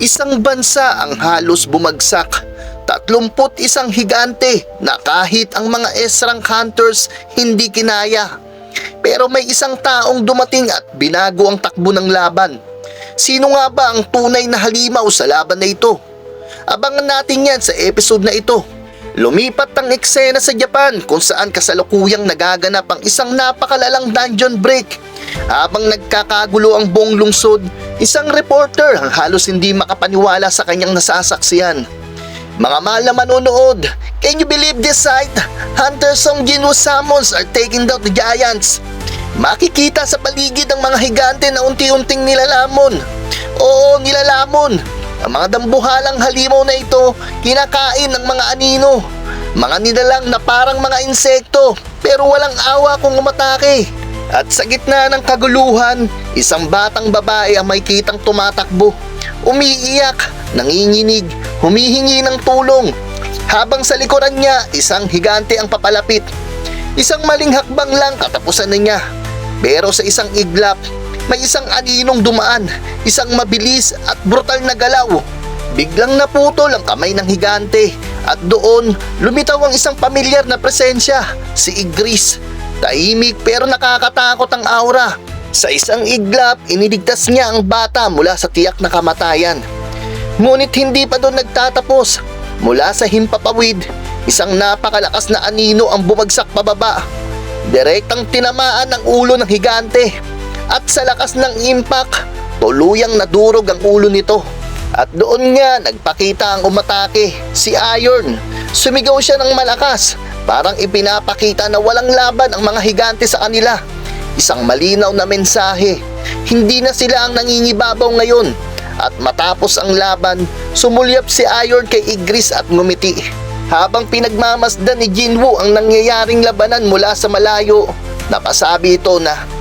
Isang bansa ang halos bumagsak. 31 higante na kahit ang mga S-rank hunters hindi kinaya. Pero may isang taong dumating at binago ang takbo ng laban. Sino nga ba ang tunay na halimaw sa laban na ito? Abangan natin yan sa episode na ito. Lumipat ang eksena sa Japan kung saan kasalukuyang nagaganap ang isang napakalalang dungeon break. Habang nagkakagulo ang buong lungsod, isang reporter ang halos hindi makapaniwala sa kanyang nasasaksiyan. Mga mahal na manonood, can you believe this sight? Hunters ng Jinwoo summons are taking down the giants. Makikita sa paligid ang mga higante na unti-unting nilalamon. Oo, nilalamon. Ang mga dambuhalang halimaw na ito, kinakain ng mga anino. Mga nilalang na parang mga insekto, pero walang awa kung umatake. At sa gitna ng kaguluhan, isang batang babae ang may kitang tumatakbo. Umiiyak, nanginginig, humihingi ng tulong. Habang sa likuran niya, isang higante ang papalapit. Isang maling hakbang lang katapusan na niya. Pero sa isang iglap, may isang aninong dumaan, isang mabilis at brutal na galaw. Biglang naputol ang kamay ng higante at doon lumitaw ang isang pamilyar na presensya, si Igris. Tahimik pero nakakatakot ang aura. Sa isang iglap, iniligtas niya ang bata mula sa tiyak na kamatayan. Ngunit hindi pa doon nagtatapos. Mula sa himpapawid, isang napakalakas na anino ang bumagsak pababa. Direktang tinamaan ang ulo ng higante. At sa lakas ng impact, tuluyang nadurog ang ulo nito. At doon nga nagpakita ang umatake, si Iron. Sumigaw siya ng malakas, parang ipinapakita na walang laban ang mga higante sa kanila. Isang malinaw na mensahe, hindi na sila ang nangingibabaw ngayon. At matapos ang laban, sumulyap si Iron kay Igris at ngumiti. Habang pinagmamasdan ni Jinwoo ang nangyayaring labanan mula sa malayo, napasabi ito na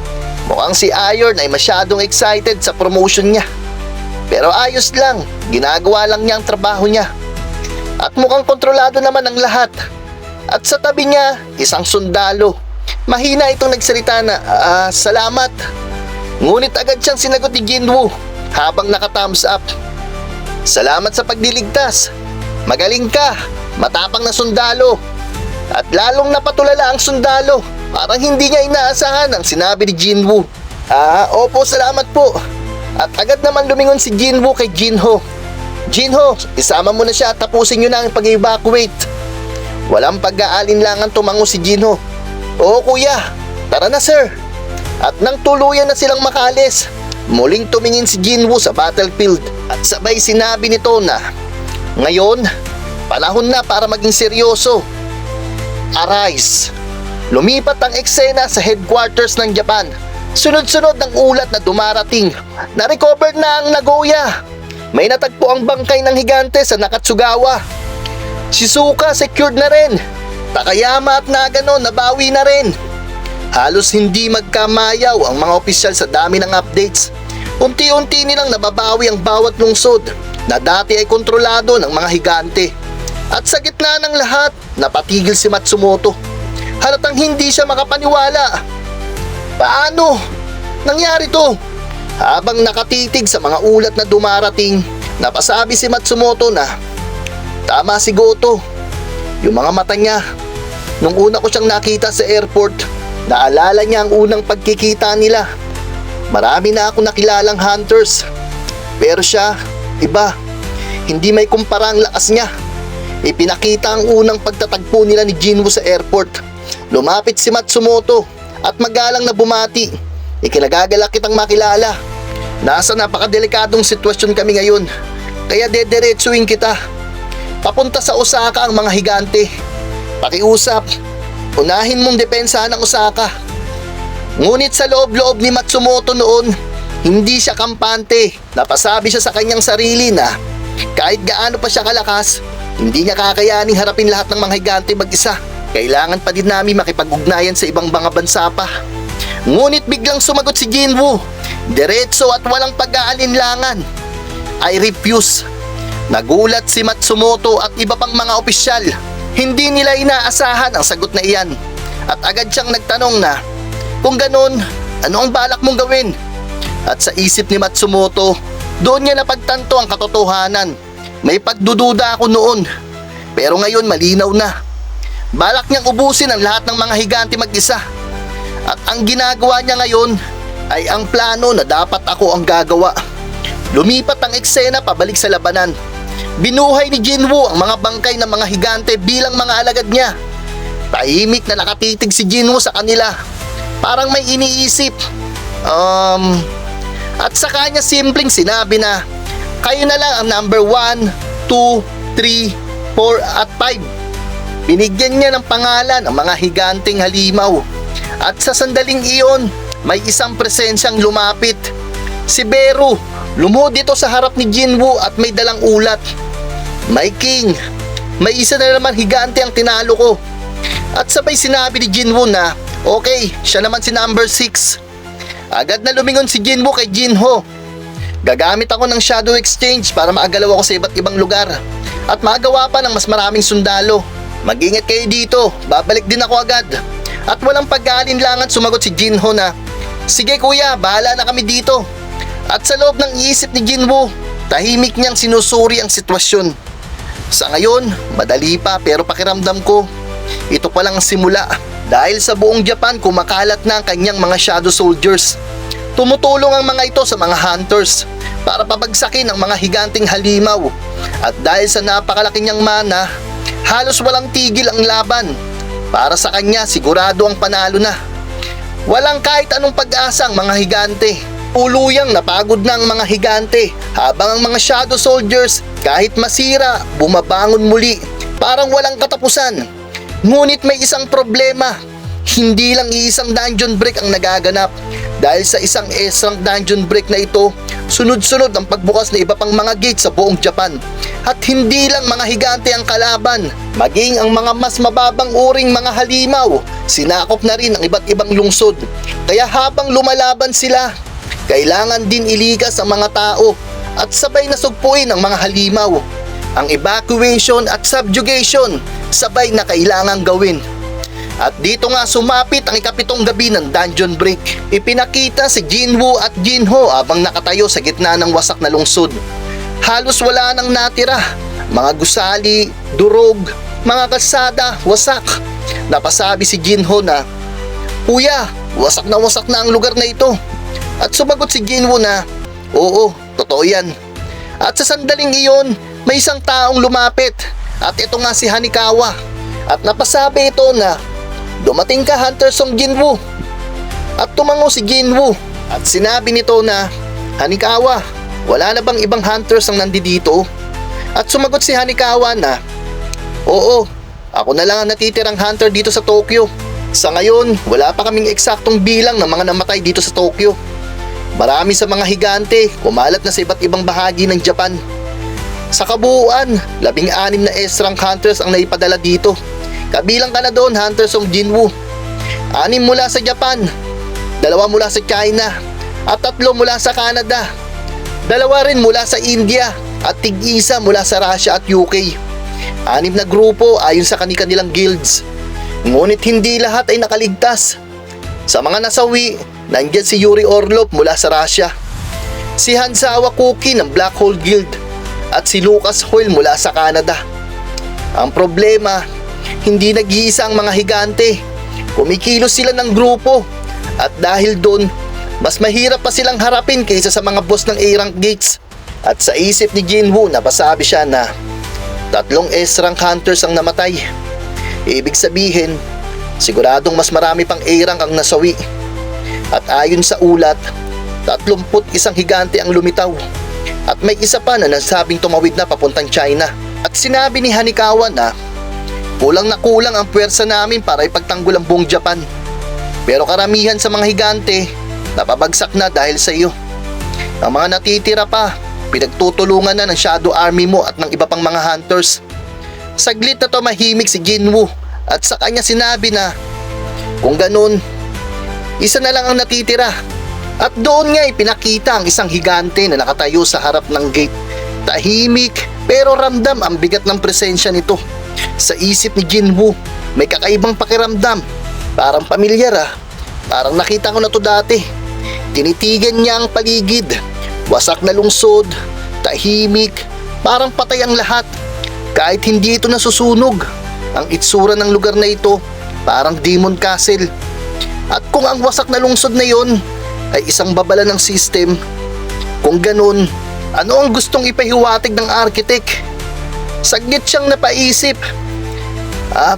mukhang si Iron ay masyadong excited sa promotion niya. Pero ayos lang, ginagawa lang niya ang trabaho niya. At mukhang kontrolado naman ang lahat. At sa tabi niya, isang sundalo. Mahina itong nagsalita na, salamat. Ngunit agad siyang sinagot ni Jinwoo habang naka-thumbs up. Salamat sa pagdiligtas. Magaling ka, matapang na sundalo. At lalong napatulala ang sundalo. Parang hindi niya inaasahan ang sinabi ni Jinwoo. Opo, salamat po. At agad naman lumingon si Jinwoo kay Jinho. Jinho, isama mo na siya at tapusin niyo na ang pag-evacuate. Walang pag-aalinlangan tumango si Jinho. Oo kuya, tara na sir. At nang tuluyan na silang makalis, muling tumingin si Jinwoo sa battlefield. At sabay sinabi nito na, ngayon, panahon na para maging seryoso. Arise. Lumipat ang eksena sa headquarters ng Japan. Sunod-sunod ang ulat na dumarating. Na-recover na ang Nagoya. May natagpo ang bangkay ng higante sa Nakatsugawa. Shizuoka secured na rin. Takayama at Nagano nabawi na rin. Halos hindi magkamayaw ang mga opisyal sa dami ng updates. Unti-unti nilang nababawi ang bawat lungsod na dati ay kontrolado ng mga higante. At sa gitna ng lahat, napatigil si Matsumoto. Halatang hindi siya makapaniwala. Paano? Nangyari to? Habang nakatitig sa mga ulat na dumarating, napasabi si Matsumoto na tama si Goto. Yung mga mata niya. Nung una ko siyang nakita sa airport, naalala niya ang unang pagkikita nila. Marami na ako nakilalang hunters. Pero siya, iba. Hindi may kumpara ang lakas niya. Ipinakita ang unang pagtatagpo nila ni Jinwoo sa airport. Lumapit si Matsumoto at magalang na bumati. Ikinagagalak kitang makilala. Nasa napakadelikadong sitwasyon kami ngayon. Kaya dederetsuin kita. Papunta sa Osaka ang mga higante. Pakiusap. Unahin mong depensa ng Osaka. Ngunit sa loob-loob ni Matsumoto noon, hindi siya kampante. Napasabi siya sa kanyang sarili na kahit gaano pa siya kalakas, hindi niya kakayaning harapin lahat ng mga higante mag-isa. Kailangan pa din namin makipag-ugnayan sa ibang mga bansa pa. Ngunit biglang sumagot si Jinwoo. Diretso at walang pag-aalinlangan. I refuse. Nagulat si Matsumoto at iba pang mga opisyal. Hindi nila inaasahan ang sagot na iyan. At agad siyang nagtanong na, kung ganon, ano ang balak mong gawin? At sa isip ni Matsumoto, Doon niya napagtanto ang katotohanan. May pagdududa ako noon, pero ngayon malinaw na. Balak niyang ubusin ang lahat ng mga higante mag-isa. At ang ginagawa niya ngayon ay ang plano na dapat ako ang gagawa. Lumipat ang eksena pabalik sa labanan. Binuhay ni Jinwoo ang mga bangkay ng mga higante bilang mga alagad niya. Tahimik na nakatitig si Jinwoo sa kanila. Parang may iniisip. At sa kanya simpleng sinabi na, kayo na lang ang number 1, 2, 3, 4 at 5. Binigyan niya ng pangalan ang mga higanteng halimaw. At sa sandaling iyon, may isang presensyang lumapit. Si Beru, lumuhod dito sa harap ni Jinwoo at may dalang ulat. My king, may isa na naman higante ang tinalo ko. At sabay sinabi ni Jinwoo na, okay, siya naman si number 6. Agad na lumingon si Jinwoo kay Jinho. Gagamit ako ng shadow exchange para maagalaw ako sa iba't ibang lugar at magawa pa ng mas maraming sundalo. Mag-ingat kayo dito, babalik din ako agad. At walang pag-aalinlangan sumagot si Jinho na, sige kuya, bahala na kami dito. At sa loob ng iisip ni Jinwoo, tahimik niyang sinusuri ang sitwasyon. Sa ngayon, madali pa pero pakiramdam ko, ito pa lang ang simula. Dahil sa buong Japan kumakalat na ang kanyang mga shadow soldiers. Tumutulong ang mga ito sa mga hunters para pabagsakin ang mga higanteng halimaw. At dahil sa napakalaki niyang mana, halos walang tigil ang laban. Para sa kanya sigurado ang panalo na. Walang kahit anong pag-asa ang mga higante. Uluyang napagod na ang mga higante habang ang mga shadow soldiers kahit masira, bumabangon muli. Parang walang katapusan. Ngunit may isang problema. Hindi lang iisang dungeon break ang nagaganap. Dahil sa isang S-rank dungeon break na ito, sunod-sunod ang pagbukas na iba pang mga gate sa buong Japan. At hindi lang mga higante ang kalaban, maging ang mga mas mababang uring mga halimaw, sinakop na rin ang iba't ibang lungsod. Kaya habang lumalaban sila, kailangan din ilikas ang mga tao at sabay na sugpuin ang mga halimaw. Ang evacuation at subjugation sabay na kailangang gawin. At dito nga sumapit ang ikapitong gabi ng dungeon break. Ipinakita si Jinwoo at Jinho habang nakatayo sa gitna ng wasak na lungsod. Halos wala nang natira. Mga gusali, durog, mga kalsada, wasak. Napasabi si Jinho na, kuya, wasak na ang lugar na ito. At sumagot si Jinwoo na, oo, totoo yan. At sa sandaling iyon, may isang taong lumapit. At ito nga si Hanikawa. At napasabi ito na, dumating ka Hunter Song Jinwoo. At tumango si Jinwoo. At sinabi nito na, Hanikawa, wala na bang ibang hunters ang nandito? At sumagot si Hanikawa na, oo, ako na lang ang natitirang hunter dito sa Tokyo. Sa ngayon, wala pa kaming eksaktong bilang ng mga namatay dito sa Tokyo. Marami sa mga higante kumalat na sa iba't ibang bahagi ng Japan. Sa kabuuan, 16 na S-rank hunters ang naipadala dito. Kabilang ka na doon, Hunter Song Jinwoo. 6 mula sa Japan, 2 mula sa China, at 3 mula sa Canada. 2 rin mula sa India, at tig-isa mula sa Russia at UK. 6 na grupo ayon sa kanilang guilds. Ngunit hindi lahat ay nakaligtas. Sa mga nasawi, nandyan si Yuri Orlov mula sa Russia, si Hanzawa Kuki ng Black Hole Guild, at si Lucas Hoyle mula sa Canada. Ang problema, hindi nag-iisa ang mga higante. Kumikilos sila ng grupo at dahil doon, mas mahirap pa silang harapin kaysa sa mga boss ng A-rank gates. At sa isip ni Jinwoo, napasabi siya na 3 S-rank hunters ang namatay. Ibig sabihin, siguradong mas marami pang A-rank ang nasawi. At ayon sa ulat, 31 higante ang lumitaw. At may isa pa na nasabing tumawid na papuntang China. At sinabi ni Hanikawa na, kulang na kulang ang puwersa namin para ipagtanggol ang buong Japan. Pero karamihan sa mga higante, napabagsak na dahil sa iyo. Ang mga natitira pa, pinagtutulungan na ng Shadow Army mo at ng iba pang mga hunters. Saglit na tumahimik si Jinwoo at sa kanya sinabi na, kung ganun, isa na lang ang natitira. At doon nga ipinakita ang isang higante na nakatayo sa harap ng gate. Tahimik pero ramdam ang bigat ng presensya nito. Sa isip ni Jinwoo, may kakaibang pakiramdam. Parang pamilyar ah. Parang nakita ko na to dati. Tinitigan niya ang paligid. Wasak na lungsod, tahimik, parang patay ang lahat. Kahit hindi ito nasusunog, ang itsura ng lugar na ito parang Demon Castle. At kung ang wasak na lungsod na yon ay isang babala ng system, kung ganun, ano ang gustong ipahiwatig ng architect? Saglit siyang napaisip.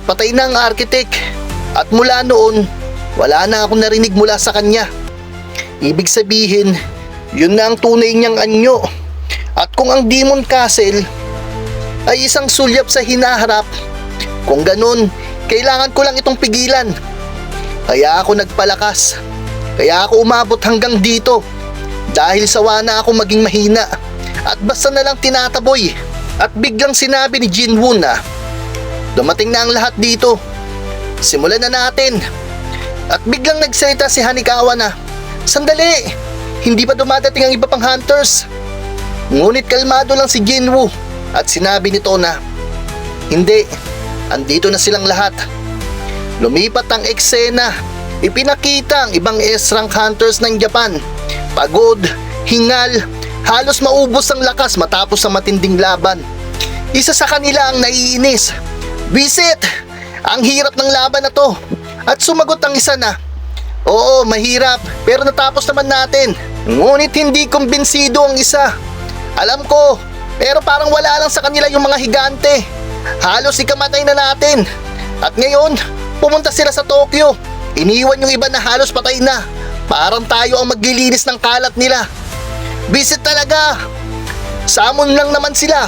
Patay na ang architect. At mula noon, wala na akong narinig mula sa kanya. Ibig sabihin, yun na ang tunay niyang anyo. At kung ang Demon Castle ay isang sulyap sa hinaharap, kung ganun, kailangan ko lang itong pigilan. Kaya ako nagpalakas. Kaya ako umabot hanggang dito. Dahil sawa na ako maging mahina. At basta na lang tinataboy. At biglang sinabi ni Jinwoo na dumating na ang lahat dito. Simulan na natin. At biglang nagsalita si Hanikawa na, sandali! Hindi pa dumadating ang iba pang hunters. Ngunit kalmado lang si Jinwoo at sinabi nito na, hindi, andito na silang lahat. Lumipat ang eksena. Ipinakita ang ibang S-rank hunters ng Japan. Pagod, hingal, halos maubos ang lakas matapos ang matinding laban. Isa sa kanila ang naiinis. Visit! Ang hirap ng laban na to. At sumagot ang isa na, oo, mahirap, pero natapos naman natin. Ngunit hindi kumbinsido ang isa. Alam ko, pero parang wala lang sa kanila yung mga higante. Halos ikamatay na natin. At ngayon, pumunta sila sa Tokyo. Iniwan yung iba na halos patay na. Parang tayo ang maglilinis ng kalat nila. Visit talaga. Samon lang naman sila.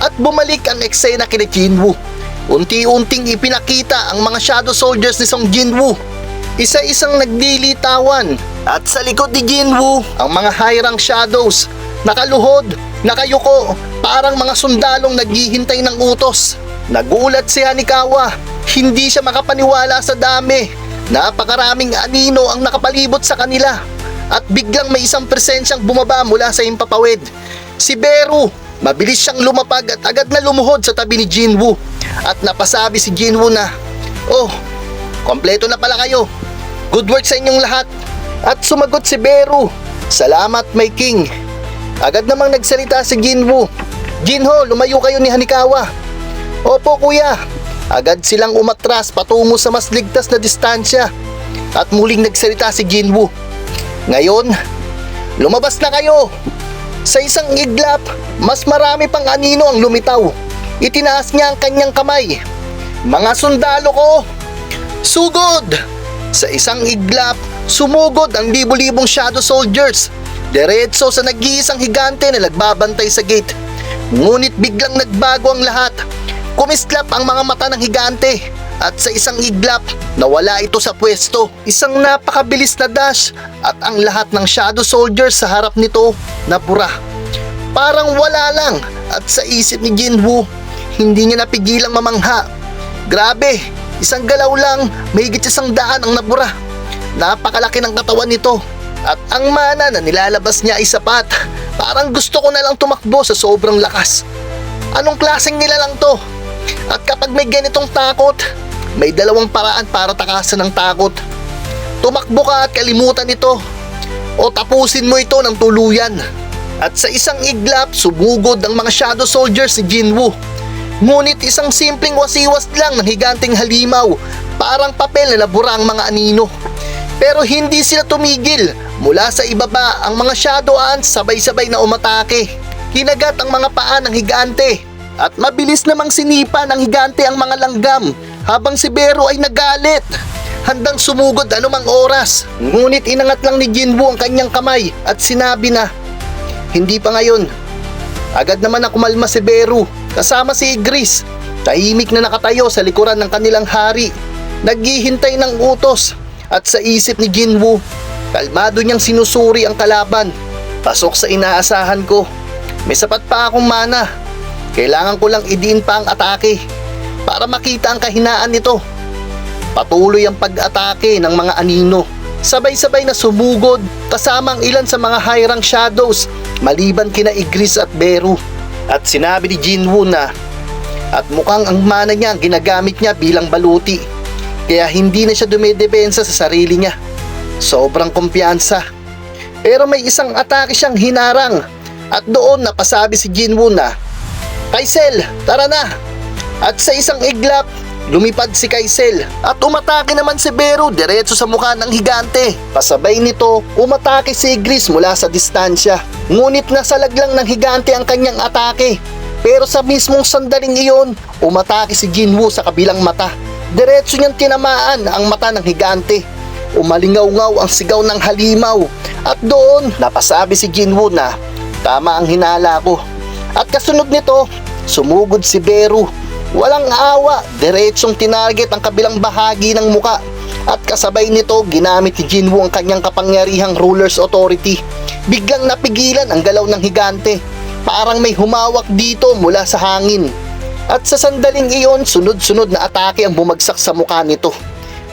At bumalik ang eksena kina Jinwoo. Unti-unting ipinakita ang mga shadow soldiers ni Song Jinwoo. Isa-isang naglilitawan. At sa likod ni Jinwoo, ang mga high-rank shadows, nakaluhod, nakayuko, parang mga sundalong naghihintay ng utos. Nagulat si Hanikawa. Hindi siya makapaniwala sa dami. Napakaraming anino ang nakapalibot sa kanila. At biglang may isang presensyang bumaba mula sa himpapawid. Si Beru. Mabilis siyang lumapag at agad na lumuhod sa tabi ni Jinwoo. At napasabi si Jinwoo na, oh, kompleto na pala kayo. Good work sa inyong lahat. At sumagot si Beru, salamat my king. Agad namang nagsalita si Jinwoo, Jinho, lumayo kayo ni Hanikawa. Opo kuya. Agad silang umatras patungo sa mas ligtas na distansya. At muling nagsalita si Jinwoo, ngayon, lumabas na kayo. Sa isang iglap, mas marami pang anino ang lumitaw. Itinaas niya ang kanyang kamay. Mga sundalo ko, sugod! Sa isang iglap, sumugod ang libo-libong shadow soldiers. Diretso sa nag-iisang higante na nagbabantay sa gate. Ngunit biglang nagbago ang lahat. Kumislap ang mga mata ng higante. At sa isang iglap, nawala ito sa pwesto. Isang napakabilis na dash at ang lahat ng shadow soldiers sa harap nito nabura. Parang wala lang. At sa isip ni Jinwoo, hindi niya napigilang mamangha. Grabe, isang galaw lang, mahigit 100 ang nabura. Napakalaki ng katawan nito. At ang mana na nilalabas niya ay sapat. Parang gusto ko na lang tumakbo sa sobrang lakas. Anong klaseng nilalang to? At kapag may ganitong takot, may dalawang paraan para takasan ng takot. Tumakbo ka at kalimutan ito, o tapusin mo ito ng tuluyan. At sa isang iglap, sumugod ang mga shadow soldiers ni Jinwoo. Ngunit isang simpleng wasiwas lang ng higanting halimaw, parang papel na nabura ang mga anino. Pero hindi sila tumigil. Mula sa ibaba, ang mga shadow ants sabay-sabay na umatake. Kinagat ang mga paa ng higante. At mabilis namang sinipa ng higante ang mga langgam habang si Beru ay nagalit. Handang sumugod anumang oras. Ngunit inangat lang ni Jinwoo ang kanyang kamay at sinabi na, hindi pa ngayon. Agad naman na kumalma si Beru kasama si Igris. Tahimik na nakatayo sa likuran ng kanilang hari. Naghihintay ng utos. At sa isip ni Jinwoo, kalmado niyang sinusuri ang kalaban. Pasok sa inaasahan ko. May sapat pa akong mana. Kailangan ko lang idiin pa ang atake para makita ang kahinaan nito. Patuloy ang pag-atake ng mga anino. Sabay-sabay na sumugod kasama ang ilan sa mga high-rank shadows maliban kina Igris at Beru. At sinabi ni Jinwoo na at mukhang ang mana niya ang ginagamit niya bilang baluti. Kaya hindi na siya dumedepensa sa sarili niya. Sobrang kumpiyansa. Pero may isang atake siyang hinarang at doon napasabi si Jinwoo na, "Kaisel, tara na!" At sa isang iglap, lumipad si Kaisel at umatake naman si Beru diretso sa mukha ng higante. Pasabay nito, umatake si Igris mula sa distansya. Ngunit nasalaglang ng higante ang kanyang atake. Pero sa mismong sandaling iyon, umatake si Jinwoo sa kabilang mata. Diretso niyang tinamaan ang mata ng higante. Umalingaw-ngaw ang sigaw ng halimaw. At doon, napasabi si Jinwoo na, "Tama ang hinala ko." At kasunod nito, sumugod si Beru. Walang awa, diretsong tinarget ang kabilang bahagi ng muka. At kasabay nito, ginamit ni Jinwoo ang kanyang kapangyarihang ruler's authority. Biglang napigilan ang galaw ng higante. Parang may humawak dito mula sa hangin. At sa sandaling iyon, sunod-sunod na atake ang bumagsak sa mukha nito.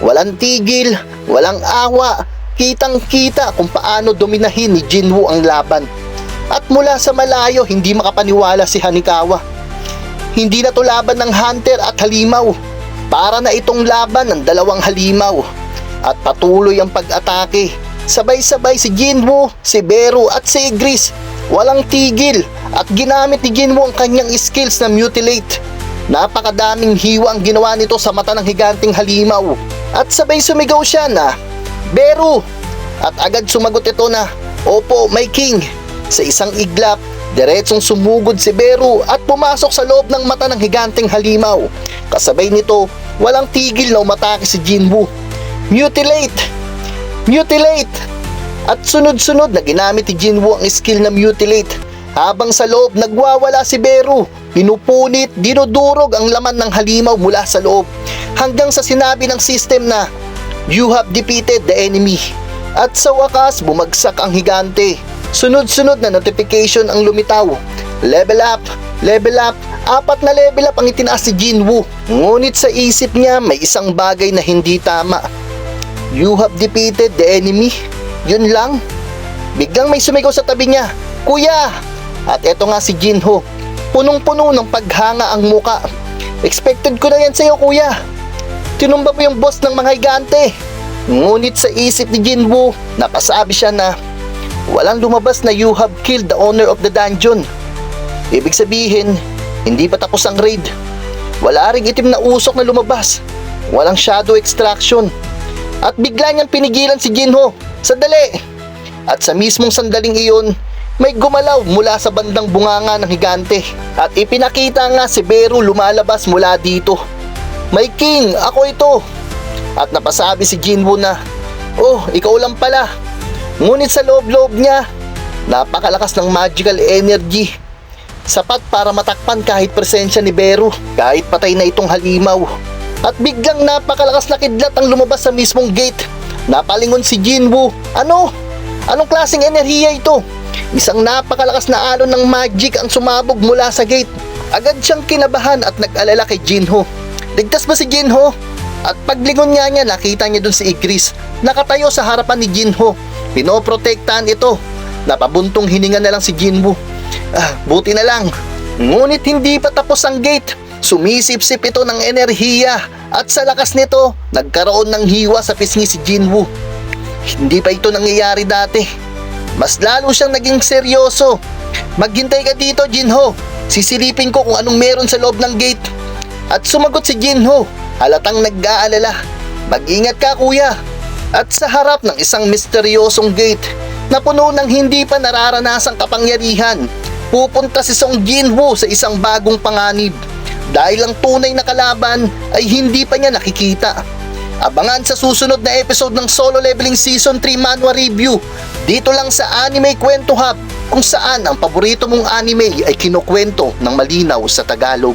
Walang tigil, walang awa, kitang-kita kung paano dominahin ni Jinwoo ang laban. At mula sa malayo, hindi makapaniwala si Hanikawa. Hindi na to laban ng hunter at halimaw. Para na itong laban ng dalawang halimaw. At patuloy ang pag-atake. Sabay-sabay si Jinwoo, si Beru at si Igris. Walang tigil at ginamit ni Jinwoo ang kanyang skills na mutilate. Napakadaming hiwa ang ginawa nito sa mata ng higanting halimaw. At sabay sumigaw siya na, "Beru!" At agad sumagot ito na, "Opo, my king." Sa isang iglap, diretsong sumugod si Beru at pumasok sa loob ng mata ng higanting halimaw. Kasabay nito, walang tigil na umatake si Jinwoo. "Mutilate! Mutilate!" At sunod-sunod na ginamit ni Jinwoo ang skill na mutilate. Habang sa loob nagwawala si Beru, pinupunit, dinudurog ang laman ng halimaw mula sa loob. Hanggang sa sinabi ng system na, "You have defeated the enemy." At sa wakas, bumagsak ang higante. Sunod-sunod na notification ang lumitaw. Level up, level up, 4 na level up ang itinaas si Jinwoo. Ngunit sa isip niya may isang bagay na hindi tama. "You have defeated the enemy?" Yun lang. Biglang may sumigaw sa tabi niya, "Kuya!" At eto nga si Jinho. Punong-puno ng paghanga ang muka. "Expected ko na yan sa'yo, kuya. Tinumba mo yung boss ng mga higante." Ngunit sa isip ni Jinwoo, napasabi siya na, "Walang lumabas na you have killed the owner of the dungeon." Ibig sabihin, hindi pa tapos ang raid. Wala ring itim na usok na lumabas. Walang shadow extraction. At bigla niyang pinigilan si Jinho. "Sandali!" At sa mismong sandaling iyon, may gumalaw mula sa bandang bunganga ng higante. At ipinakita nga si Beru lumalabas mula dito. "My king, ako ito." At napasabi si Jinwoo na, "Oh, ikaw lang pala." Ngunit sa loob-loob niya, napakalakas ng magical energy. Sapat para matakpan kahit presensya ni Beru, kahit patay na itong halimaw. At biglang napakalakas na kidlat ang lumabas sa mismong gate. Napalingon si Jinwoo. Anong klaseng enerhiya ito? Isang napakalakas na alon ng magic ang sumabog mula sa gate. Agad siyang kinabahan at nag-alala kay Jinho. Ligtas ba si Jinho? At paglingon nga niya, nakita niya dun si Igris. Nakatayo sa harapan ni Jinho. Pinoprotektahan ito. Napabuntong hininga na lang si Jinwoo. Buti na lang. Ngunit hindi pa tapos ang gate. Sumisip-sip ito ng enerhiya. At sa lakas nito, nagkaroon ng hiwa sa pisngi si Jinwoo. Hindi pa ito nangyayari dati. Mas lalo siyang naging seryoso. "Maghintay ka dito, Jinho. Sisilipin ko kung anong meron sa loob ng gate." At sumagot si Jinho, halatang nag-aalala. "Mag-ingat ka, kuya." At sa harap ng isang misteryosong gate na puno ng hindi pa nararanasang kapangyarihan, pupunta si Song Jinwoo sa isang bagong panganib. Dahil ang tunay na kalaban ay hindi pa niya nakikita. Abangan sa susunod na episode ng Solo Leveling Season 3 Manhwa Review dito lang sa Anime Kwento Hub, kung saan ang paborito mong anime ay kinukwento ng malinaw sa Tagalog.